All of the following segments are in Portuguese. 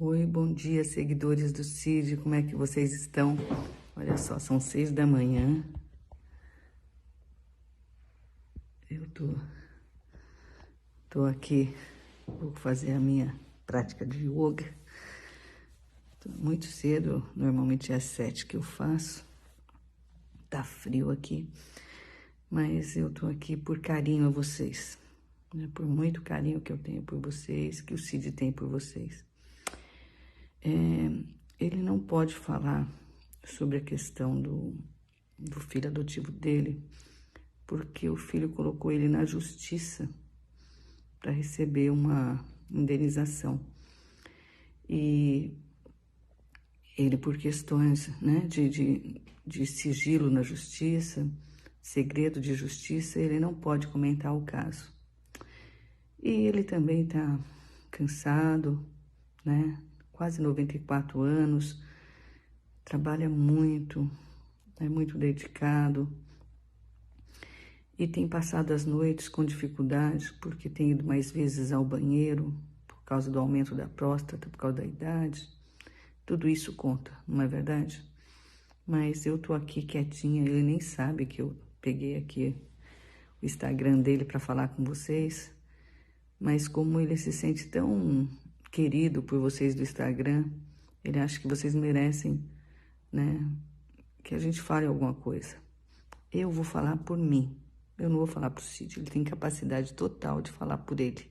Oi, bom dia, seguidores do Cid, como é que vocês estão? Olha só, são 6 da manhã. Eu tô aqui, vou fazer a minha prática de yoga. Tô muito cedo, normalmente é às 7 que eu faço. Tá frio aqui, mas eu tô aqui por carinho a vocês, né? Por muito carinho que eu tenho por vocês, que o Cid tem por vocês. Ele não pode falar sobre a questão do filho adotivo dele, porque o filho colocou ele na justiça para receber uma indenização. E ele, por questões, né, de sigilo na justiça, segredo de justiça, ele não pode comentar o caso. E ele também está cansado, né, quase 94 anos, trabalha muito, é muito dedicado e tem passado as noites com dificuldade porque tem ido mais vezes ao banheiro por causa do aumento da próstata, por causa da idade. Tudo isso conta, não é verdade? Mas eu tô aqui quietinha, ele nem sabe que eu peguei aqui o Instagram dele para falar com vocês, mas como ele se sente tão querido por vocês do Instagram, ele acha que vocês merecem, né, que a gente fale alguma coisa. Eu vou falar por mim, eu não vou falar pro Cid, ele tem capacidade total de falar por ele,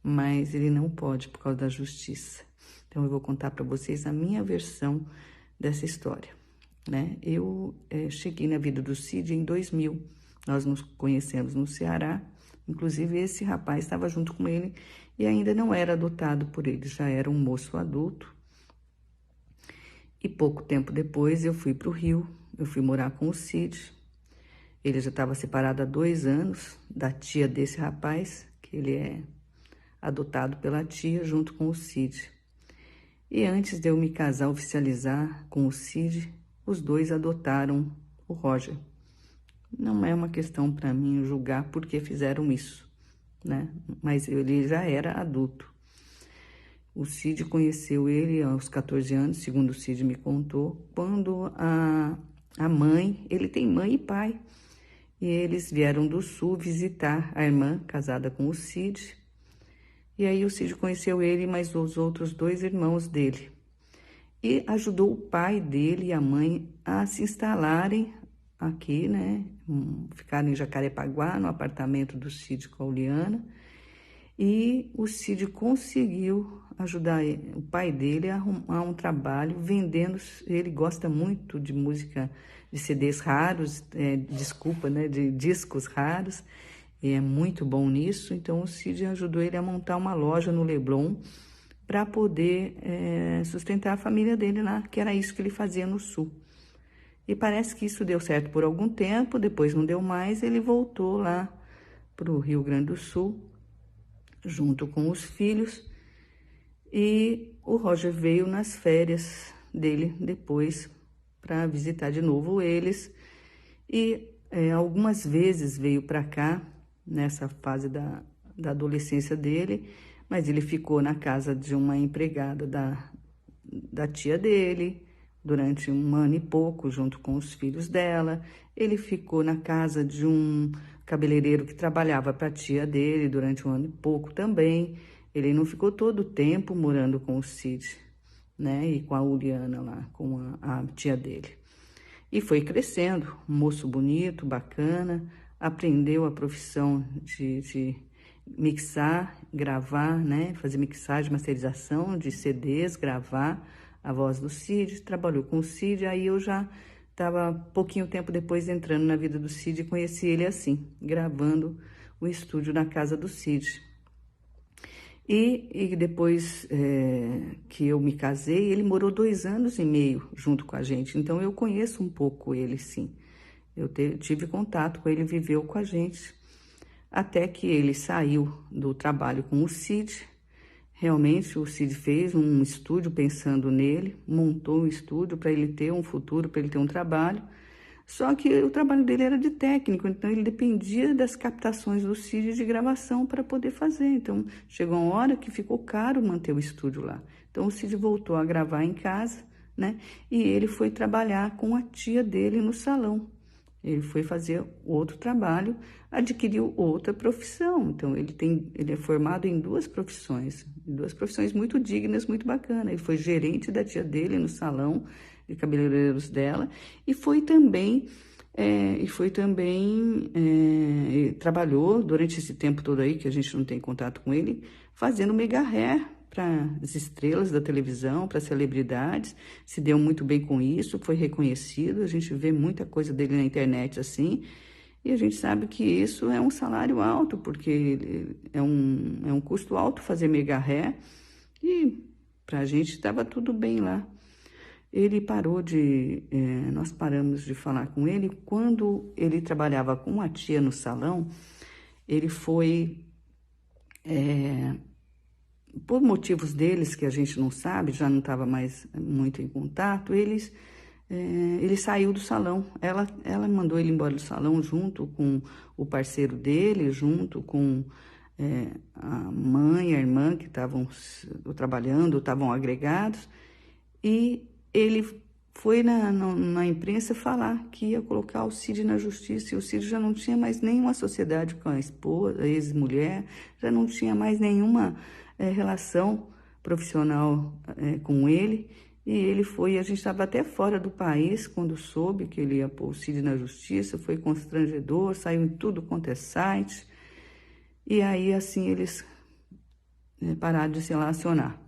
mas ele não pode por causa da justiça. Então eu vou contar para vocês a minha versão dessa história, né? Eu cheguei na vida do Cid em 2000, nós nos conhecemos no Ceará, inclusive esse rapaz estava junto com ele e ainda não era adotado por ele, já era um moço adulto. E pouco tempo depois eu fui para o Rio, eu fui morar com o Cid. Ele já estava separado há 2 anos da tia desse rapaz, que ele é adotado pela tia junto com o Cid. E antes de eu me casar, oficializar com o Cid, os dois adotaram o Roger. Não é uma questão para mim julgar por que fizeram isso, né? Mas ele já era adulto. O Cid conheceu ele aos 14 anos, segundo o Cid me contou, quando a mãe, ele tem mãe e pai, e eles vieram do sul visitar a irmã, casada com o Cid. E aí o Cid conheceu ele e mais os outros 2 irmãos dele. E ajudou o pai dele e a mãe a se instalarem aqui, né? Ficaram em Jacarepaguá, no apartamento do Cid com a Uliana. E o Cid conseguiu ajudar o pai dele a arrumar um trabalho vendendo. Ele gosta muito de música, de CDs raros, de discos raros. E é muito bom nisso. Então o Cid ajudou ele a montar uma loja no Leblon para poder sustentar a família dele lá, que era isso que ele fazia no sul. E parece que isso deu certo por algum tempo, depois não deu mais, ele voltou lá para o Rio Grande do Sul, junto com os filhos, e o Roger veio nas férias dele depois para visitar de novo eles, e algumas vezes veio para cá, nessa fase da adolescência dele, mas ele ficou na casa de uma empregada da tia dele durante 1 ano e pouco, junto com os filhos dela. Ele ficou na casa de um cabeleireiro que trabalhava para a tia dele durante 1 ano e pouco também. Ele não ficou todo o tempo morando com o Cid, né? E com a Uliana lá, com a tia dele. E foi crescendo, um moço bonito, bacana, aprendeu a profissão de mixar, gravar, né? Fazer mixagem, masterização de CDs, gravar a voz do Cid, trabalhou com o Cid, aí eu já estava pouquinho tempo depois entrando na vida do Cid e conheci ele assim, gravando o estúdio na casa do Cid. E depois que eu me casei, ele morou 2 anos e meio junto com a gente, então eu conheço um pouco ele, sim. Eu tive contato com ele, viveu com a gente, até que ele saiu do trabalho com o Cid. Realmente o Cid fez um estúdio pensando nele, montou um estúdio para ele ter um futuro, para ele ter um trabalho. Só que o trabalho dele era de técnico, então ele dependia das captações do Cid de gravação para poder fazer. Então chegou uma hora que ficou caro manter o estúdio lá. Então o Cid voltou a gravar em casa, né? E ele foi trabalhar com a tia dele no salão. Ele foi fazer outro trabalho, adquiriu outra profissão. Então ele é formado em duas profissões muito dignas, muito bacanas. Ele foi gerente da tia dele no salão de cabeleireiros dela e foi também trabalhou durante esse tempo todo aí que a gente não tem contato com ele, fazendo mega hair para as estrelas da televisão, para celebridades, se deu muito bem com isso, foi reconhecido, a gente vê muita coisa dele na internet assim, e a gente sabe que isso é um salário alto, porque é um custo alto fazer mega hair, e para a gente estava tudo bem lá. Ele parou nós paramos de falar com ele quando ele trabalhava com a tia no salão, ele foi... por motivos deles que a gente não sabe, já não estava mais muito em contato, ele saiu do salão. Ela mandou ele embora do salão junto com o parceiro dele, junto com a mãe e a irmã que estavam trabalhando, estavam agregados, e ele foi na imprensa falar que ia colocar o Cid na justiça, e o Cid já não tinha mais nenhuma sociedade com a esposa, a ex-mulher, já não tinha mais nenhuma relação profissional com ele, e a gente estava até fora do país quando soube que ele ia pôr o Cid na justiça, foi constrangedor, saiu em tudo quanto é site, e aí assim eles pararam de se relacionar.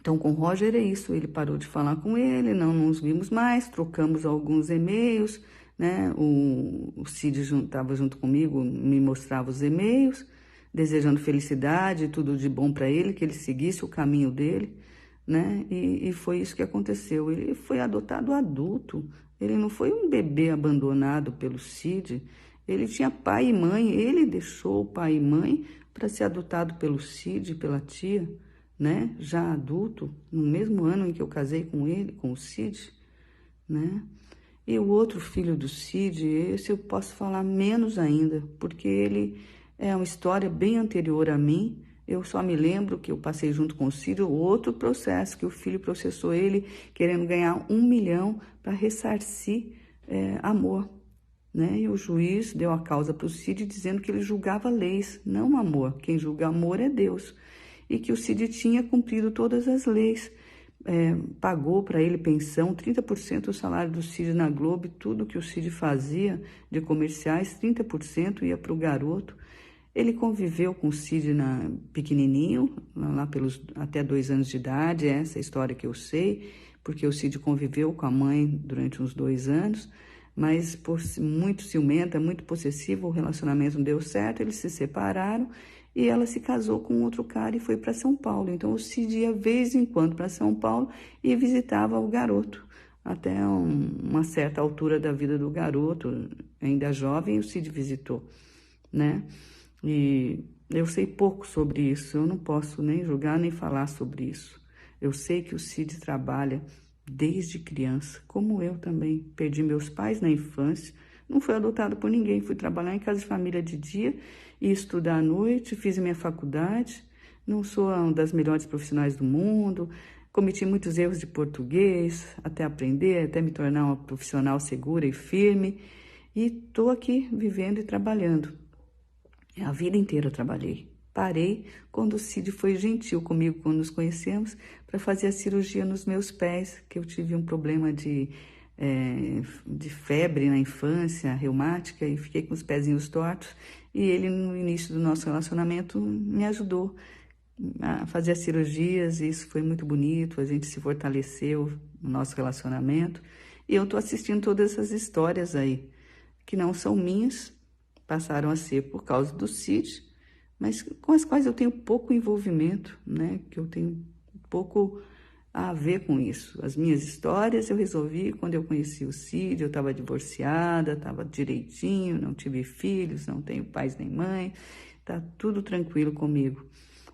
Então, com o Roger é isso, ele parou de falar com ele, não nos vimos mais, trocamos alguns e-mails, né? O Cid estava junto comigo, me mostrava os e-mails, desejando felicidade, tudo de bom para ele, que ele seguisse o caminho dele, né? E foi isso que aconteceu. Ele foi adotado adulto, ele não foi um bebê abandonado pelo Cid, ele tinha pai e mãe, ele deixou o pai e mãe para ser adotado pelo Cid, pela tia, né? Já adulto, no mesmo ano em que eu casei com ele, com o Cid, né? E o outro filho do Cid, esse eu posso falar menos ainda, porque ele é uma história bem anterior a mim. Eu só me lembro que eu passei junto com o Cid outro processo, que o filho processou ele querendo ganhar 1 milhão para ressarcir amor, né? E o juiz deu a causa para o Cid dizendo que ele julgava leis, não amor. Quem julga amor é Deus. E que o Cid tinha cumprido todas as leis, pagou para ele pensão, 30% do salário do Cid na Globo, tudo que o Cid fazia de comerciais, 30% ia para o garoto. Ele conviveu com o Cid pequenininho, lá até 2 anos de idade, essa história que eu sei, porque o Cid conviveu com a mãe durante uns 2 anos, mas por muito ciumenta, muito possessiva, o relacionamento não deu certo, eles se separaram, e ela se casou com outro cara e foi para São Paulo. Então o Cid ia vez em quando para São Paulo e visitava o garoto. Até uma certa altura da vida do garoto, ainda jovem, o Cid visitou, né? E eu sei pouco sobre isso, eu não posso nem julgar nem falar sobre isso. Eu sei que o Cid trabalha desde criança, como eu também. Perdi meus pais na infância, não fui adotado por ninguém, fui trabalhar em casa de família de dia e estudar à noite, fiz a minha faculdade, não sou uma das melhores profissionais do mundo, cometi muitos erros de português, até aprender, até me tornar uma profissional segura e firme, e estou aqui vivendo e trabalhando. A vida inteira eu trabalhei. Parei quando o Cid foi gentil comigo, quando nos conhecemos, para fazer a cirurgia nos meus pés, que eu tive um problema de febre na infância, reumática, e fiquei com os pezinhos tortos, e ele, no início do nosso relacionamento, me ajudou a fazer as cirurgias, e isso foi muito bonito, a gente se fortaleceu no nosso relacionamento, e eu estou assistindo todas essas histórias aí, que não são minhas, passaram a ser por causa do Cid, mas com as quais eu tenho pouco envolvimento, né, que eu tenho pouco a ver com isso. As minhas histórias eu resolvi quando eu conheci o Cid, eu estava divorciada, estava direitinho, não tive filhos, não tenho pais nem mãe, tá tudo tranquilo comigo.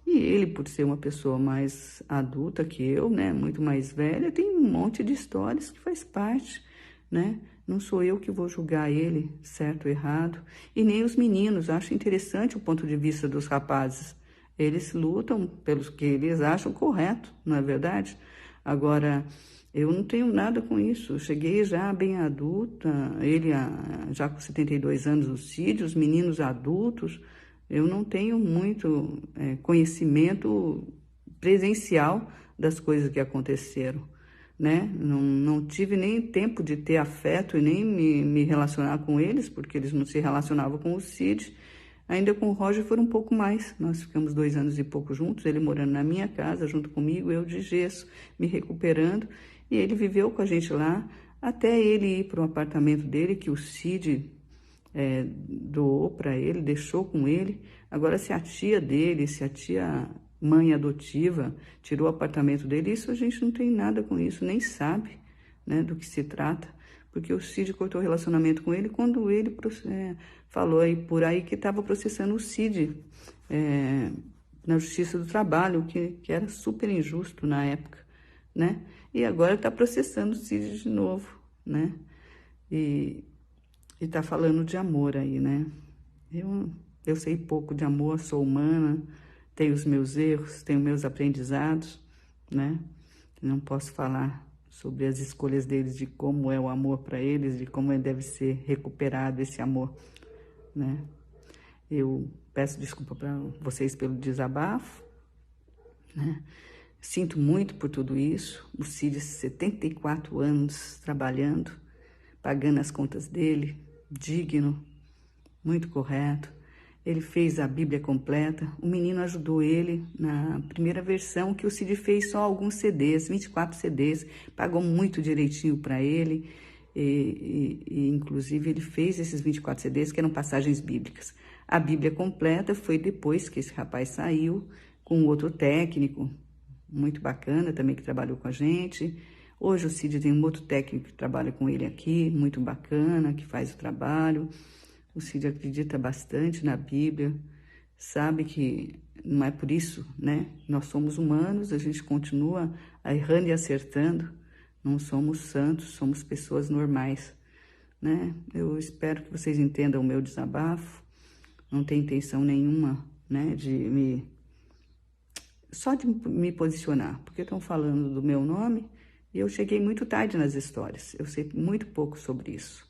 E ele, por ser uma pessoa mais adulta que eu, né, muito mais velha, tem um monte de histórias que faz parte, né? Não sou eu que vou julgar ele, certo ou errado, e nem os meninos. Acho interessante o ponto de vista dos rapazes. Eles lutam pelos que eles acham correto, não é verdade? Agora, eu não tenho nada com isso. Eu cheguei já bem adulta, ele já com 72 anos, o Cid, os meninos adultos. Eu não tenho muito conhecimento presencial das coisas que aconteceram, né? Não tive nem tempo de ter afeto e nem me relacionar com eles, porque eles não se relacionavam com o Cid. Ainda com o Roger foram um pouco mais. Nós ficamos 2 anos e pouco juntos, ele morando na minha casa, junto comigo, eu de gesso, me recuperando. E ele viveu com a gente lá, até ele ir para o apartamento dele, que o Cid doou para ele, deixou com ele. Agora, se a tia dele, se a tia mãe adotiva tirou o apartamento dele, isso a gente não tem nada com isso, nem sabe, né, do que se trata, porque o Cid cortou o relacionamento com ele quando ele falou aí por aí que estava processando o Cid na Justiça do Trabalho, que era super injusto na época, né? E agora está processando o Cid de novo, né? E tá falando de amor aí, né? Eu sei pouco de amor, sou humana, tenho os meus erros, tenho meus aprendizados, né? Não posso falar sobre as escolhas deles, de como é o amor para eles, de como deve ser recuperado esse amor, né? Eu peço desculpa para vocês pelo desabafo, né? Sinto muito por tudo isso. O Cid, 74 anos trabalhando, pagando as contas dele, digno, muito correto. Ele fez a Bíblia completa. O menino ajudou ele na primeira versão, que o Cid fez só alguns CDs, 24 CDs, pagou muito direitinho para ele. E inclusive, ele fez esses 24 CDs, que eram passagens bíblicas. A Bíblia completa foi depois que esse rapaz saiu, com outro técnico, muito bacana também, que trabalhou com a gente. Hoje o Cid tem um outro técnico que trabalha com ele aqui, muito bacana, que faz o trabalho. O Cid acredita bastante na Bíblia, sabe que não é por isso, né? Nós somos humanos, a gente continua errando e acertando, não somos santos, somos pessoas normais, né? Eu espero que vocês entendam o meu desabafo, não tem intenção nenhuma, né, só de me posicionar, porque estão falando do meu nome e eu cheguei muito tarde nas histórias, eu sei muito pouco sobre isso.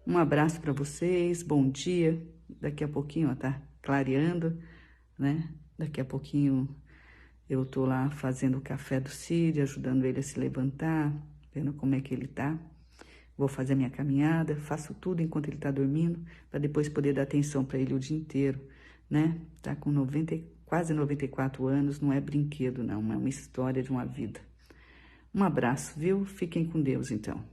Um abraço para vocês, bom dia. Daqui a pouquinho, ó, tá clareando, né? Daqui a pouquinho eu tô lá fazendo o café do Cid, ajudando ele a se levantar, vendo como é que ele tá. Vou fazer minha caminhada, faço tudo enquanto ele tá dormindo, para depois poder dar atenção para ele o dia inteiro, né? Tá com quase 94 anos, não é brinquedo não, é uma história de uma vida. Um abraço, viu? Fiquem com Deus, então.